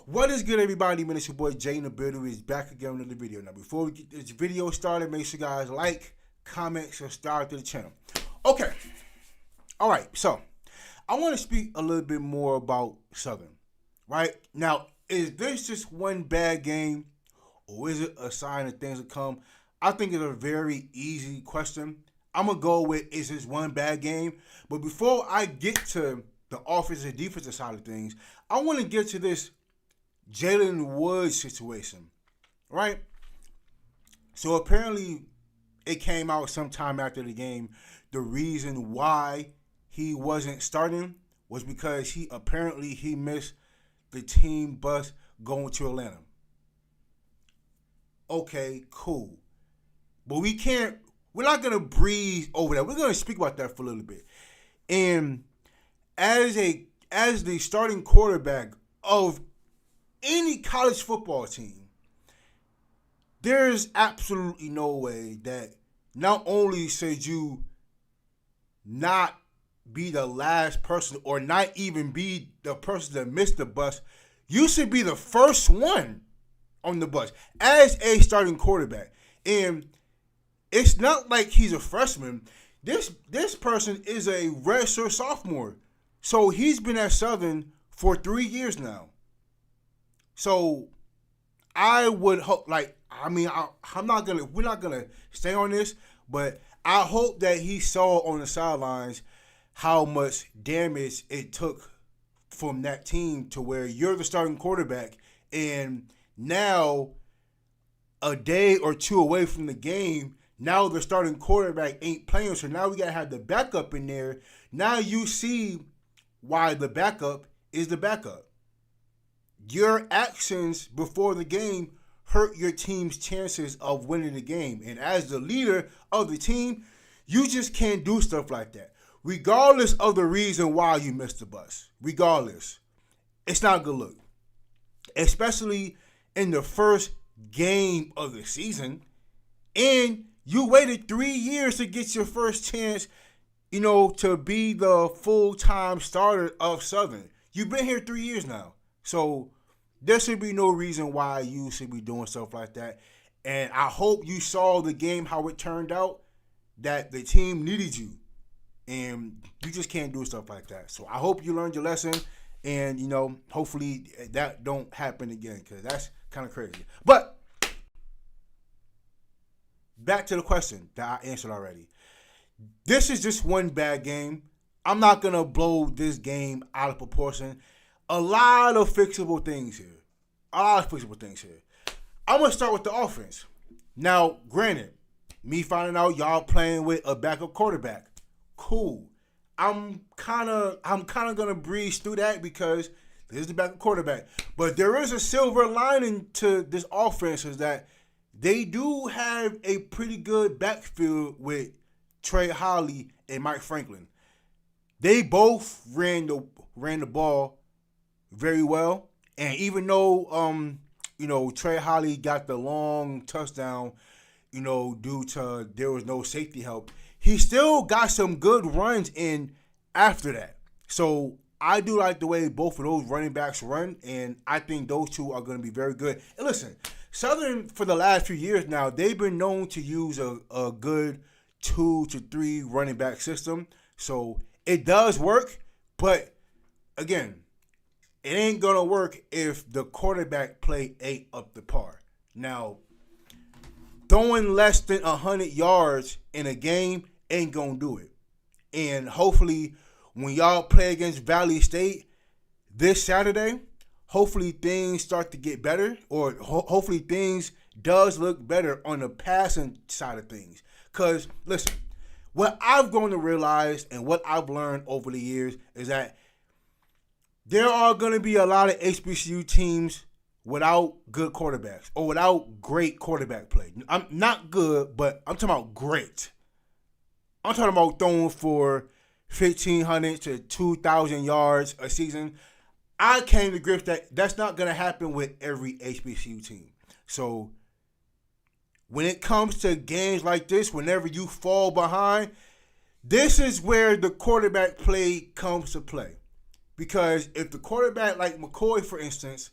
What is good, everybody? Man, it's your boy Jay in the building. Is back again with another video. Now, before we get this video started, make sure you guys like, comment, subscribe to the channel. Okay. All right. So, I want to speak a little bit more about Southern. Right? Now, is this just one bad game, or is it a sign of things to come? I think it's a very easy question. I'm going to go with, is this one bad game? But before I get to the offensive and defensive side of things, I want to get to this Jaylen Wood situation, right? So apparently it came out sometime after the game. The reason why he wasn't starting was because he missed the team bus going to Atlanta. Okay, cool. But we're not going to breeze over that. We're going to speak about that for a little bit. And as the starting quarterback of any college football team, there's absolutely no way that not only should you not be the last person or not even be the person that missed the bus, you should be the first one on the bus as a starting quarterback. And it's not like he's a freshman. This person is a redshirt sophomore. So he's been at Southern for 3 years now. So I would hope, we're not gonna stay on this, but I hope that he saw on the sidelines how much damage it took from that team to where you're the starting quarterback, and now a day or two away from the game, now the starting quarterback ain't playing, so now we gotta have the backup in there. Now you see why the backup is the backup. Your actions before the game hurt your team's chances of winning the game. And as the leader of the team, you just can't do stuff like that. Regardless of the reason why you missed the bus. Regardless. It's not a good look. Especially in the first game of the season. And you waited 3 years to get your first chance, to be the full-time starter of Southern. You've been here 3 years now. So there should be no reason why you should be doing stuff like that. And I hope you saw the game, how it turned out, that the team needed you. And you just can't do stuff like that. So I hope you learned your lesson. And, hopefully that don't happen again, because that's kind of crazy. But back to the question that I answered already. This is just one bad game. I'm not going to blow this game out of proportion. A lot of fixable things here. I'm going to start with the offense. Now, granted, me finding out y'all playing with a backup quarterback. Cool. I'm kind of going to breeze through that because this is the backup quarterback. But there is a silver lining to this offense, is that they do have a pretty good backfield with Trey Holly and Mike Franklin. They both ran the ball very well. And even though, Trey Holly got the long touchdown, due to there was no safety help, he still got some good runs in after that. So I do like the way both of those running backs run, and I think those two are going to be very good. And listen, Southern, for the last few years now, they've been known to use a good 2 to 3 running back system. So it does work, but again, it ain't going to work if the quarterback play ain't up to par. Now, throwing less than 100 yards in a game ain't going to do it. And hopefully, when y'all play against Valley State this Saturday, hopefully things start to get better, or hopefully things does look better on the passing side of things. Because, listen, what I've grown to realize and what I've learned over the years is that there are going to be a lot of HBCU teams without good quarterbacks or without great quarterback play. I'm not good, but I'm talking about great. I'm talking about throwing for 1,500 to 2,000 yards a season. I came to grips that that's not going to happen with every HBCU team. So when it comes to games like this, whenever you fall behind, this is where the quarterback play comes to play. Because if the quarterback, like McCoy, for instance,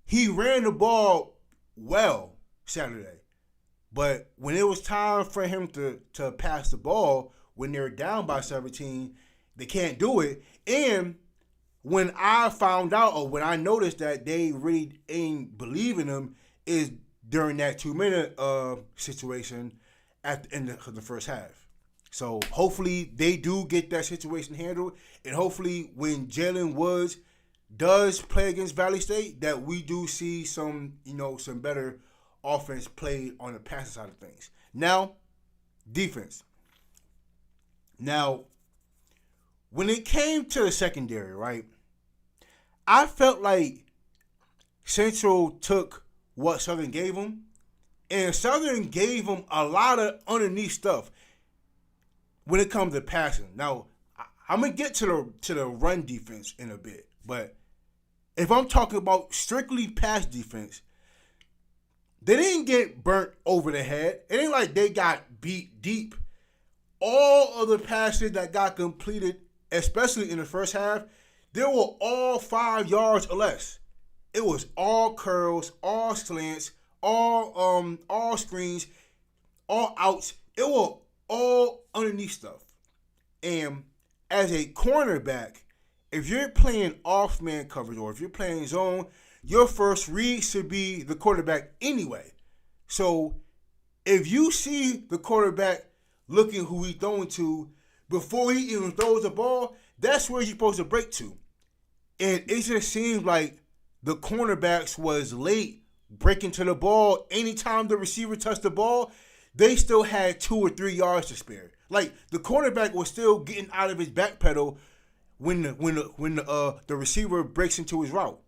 he ran the ball well Saturday. But when it was time for him to pass the ball, when they're down by 17, they can't do it. And when I found out, or when I noticed that they really ain't believing him, is during that 2-minute situation at the end of the first half. So hopefully they do get that situation handled, and hopefully when Jaylen Woods does play against Valley State, that we do see some better offense played on the passing side of things. Now, defense. Now, when it came to the secondary, right, I felt like Central took what Southern gave them, and Southern gave them a lot of underneath stuff when it comes to passing. Now, I'm gonna get to the run defense in a bit, but if I'm talking about strictly pass defense, they didn't get burnt over the head. It ain't like they got beat deep. All of the passes that got completed, especially in the first half, they were all 5 yards or less. It was all curls, all slants, all screens, all outs. It was all underneath stuff. And as a cornerback, if you're playing off-man coverage or if you're playing zone, your first read should be the quarterback anyway. So if you see the quarterback looking who he's throwing to before he even throws the ball, that's where you're supposed to break to. And it just seems like the cornerbacks was late breaking to the ball. Anytime the receiver touched the ball, they still had 2 or 3 yards to spare. Like the cornerback was still getting out of his back pedal when the receiver breaks into his route.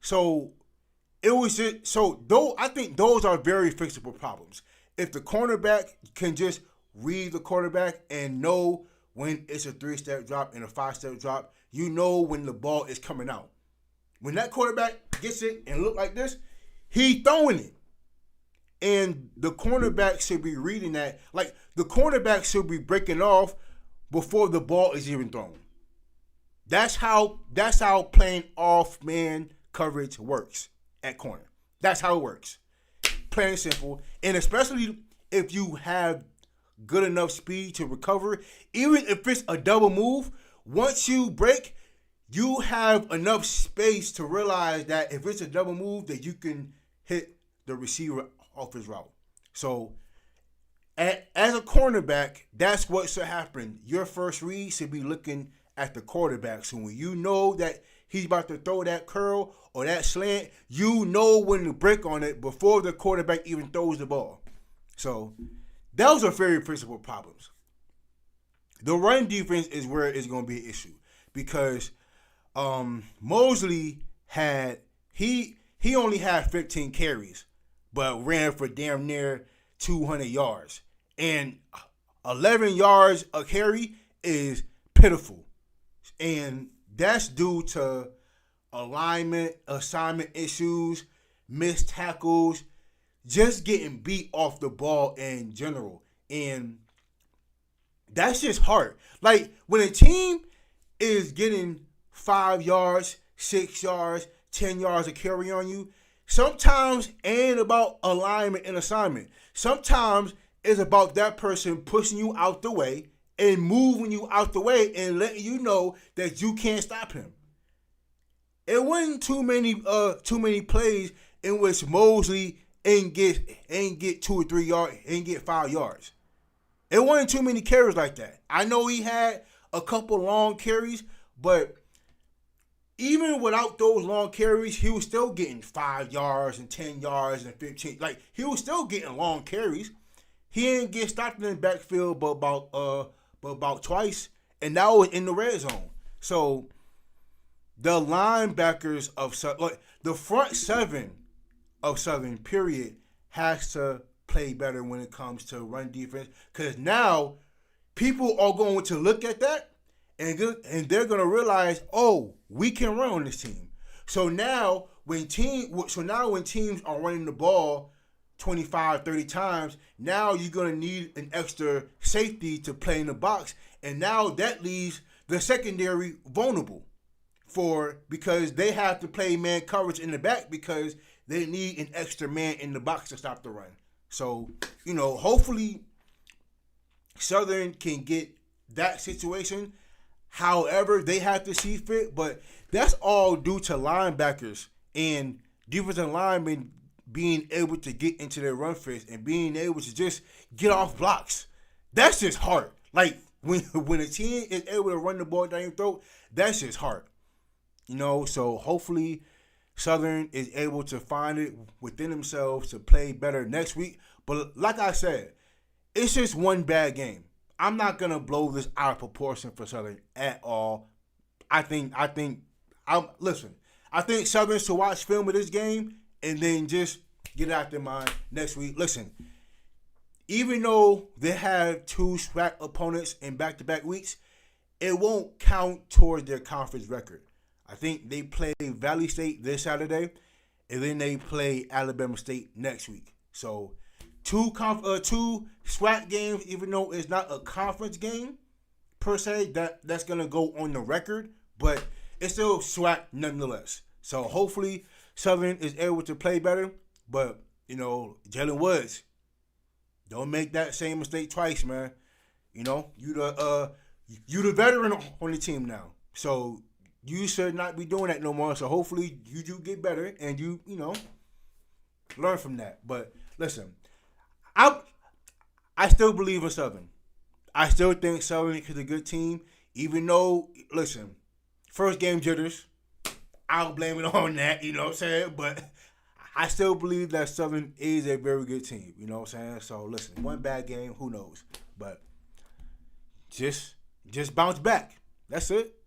So it was just though I think those are very fixable problems. If the cornerback can just read the quarterback and know when it's a 3-step drop and a 5-step drop, you know when the ball is coming out. When that quarterback gets it and look like this, he throwing it. And the cornerback should be reading that. Like the cornerback should be breaking off before the ball is even thrown. That's how playing off man coverage works at corner. That's how it works. Plain and simple. And especially if you have good enough speed to recover, even if it's a double move, once you break, you have enough space to realize that if it's a double move, that you can hit the receiver off his route. So as a cornerback, that's what should happen. Your first read should be looking at the quarterback. So when you know that he's about to throw that curl or that slant, you know when to break on it before the quarterback even throws the ball. So those are very principal problems. The run defense is where it's going to be an issue because Mosley he only had 15 carries, but ran for damn near 200 yards. And 11 yards a carry is pitiful. And that's due to alignment, assignment issues, missed tackles, just getting beat off the ball in general. And that's just hard. Like when a team is getting 5 yards, 6 yards, 10 yards of carry on you, sometimes it ain't about alignment and assignment. Sometimes it's about that person pushing you out the way and moving you out the way and letting you know that you can't stop him. It wasn't too many plays in which Mosley ain't get 2 or 3 yards, ain't get 5 yards. It wasn't too many carries like that. I know he had a couple long carries, but even without those long carries, he was still getting 5 yards and 10 yards and 15. Like he was still getting long carries. He didn't get stopped in the backfield but about twice, and that was in the red zone. So the linebackers of like the front seven of Southern period has to play better when it comes to run defense, because now people are going to look at that and they're going to realize, oh, we can run on this team. So now when teams are running the ball 25, 30 times, now you're going to need an extra safety to play in the box, and now that leaves the secondary vulnerable because they have to play man coverage in the back because they need an extra man in the box to stop the run. So, hopefully Southern can get that situation however they have to see fit, but that's all due to linebackers and defensive linemen being able to get into their run fist and being able to just get off blocks. That's just hard. Like, when a team is able to run the ball down your throat, that's just hard. So hopefully Southern is able to find it within themselves to play better next week. But like I said, it's just one bad game. I'm not gonna blow this out of proportion for Southern at all. I think Southern should watch film of this game and then just get it out their mind next week. Listen, even though they have two SWAC opponents in back-to-back weeks, it won't count towards their conference record. I think they play Valley State this Saturday, and then they play Alabama State next week. So two SWAC games, even though it's not a conference game per se, that's gonna go on the record, but it's still SWAC nonetheless. So hopefully Southern is able to play better, but Jaylen Woods, don't make that same mistake twice, man. You the veteran on the team now, so you should not be doing that no more. So hopefully you do get better and you learn from that. But listen, I still believe in Southern. I still think Southern is a good team, even though, listen, first game jitters, I'll blame it on that, you know what I'm saying? But I still believe that Southern is a very good team, you know what I'm saying? So listen, one bad game, who knows? But just bounce back. That's it.